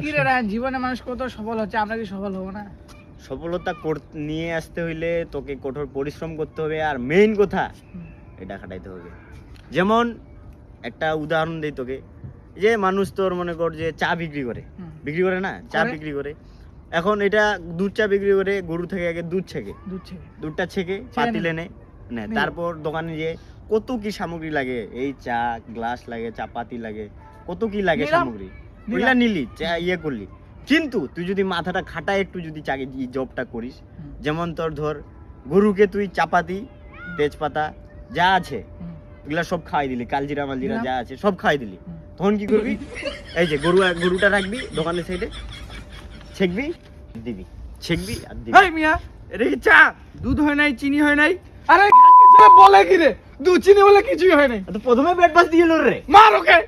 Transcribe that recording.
কি রে রায়ন, জীবনে মানুষ কত সফল হচ্ছে, আমরা কি সফল হবো না? সফলতা নিয়ে আসতে হইলে তোকে কঠোর পরিশ্রম করতে হবে, আর মেইন কথা এটা খাটাইতে হবে। যেমন একটা উদাহরণ দেই তোকে, যে মানুষ তোর মনে কর যে চা বিক্রি করে না, চা করে। বিক্রি করে। এখন এটা দুধ চা বিক্রি করে, গরু থেকে আগে দুধ ছেঁকে, দুধটা ছেঁকে পাতিলে নেয়, তারপর দোকানে গিয়ে কত কি সামগ্রী লাগে, এই চা গ্লাস লাগে, চা পাতি লাগে, কত কি লাগে সামগ্রী, ওইগুলা নিলি চা ইয়ে করলি। কিন্তু তুই যদি মাথাটা খাটায় একটু যদি চাকে জবটা করিস, যেমন তোর ধর গরুকে তুই চাপাতি তেজপাতা যা আছে এগুলা সব খাওয়াই দিলি, কালজিরা মালজিরা যা আছে সব খাওয়াই দিলি, তখন কি করবি? এই যে গরুটা রাখবি দোকানের সাইডে, ছেঁকবি দিবি, ছেঁকবি আর দিবি। এই মিয়া, এটা কি চা? দুধ হয় নাই, চিনি হয় নাই? আরে ছেলে বলে কি রে, দুধ চিনি বলে কিছুই হয় নাই। তো প্রথমে ব্রেকফাস্ট দিয়ে রে, মার ওকে।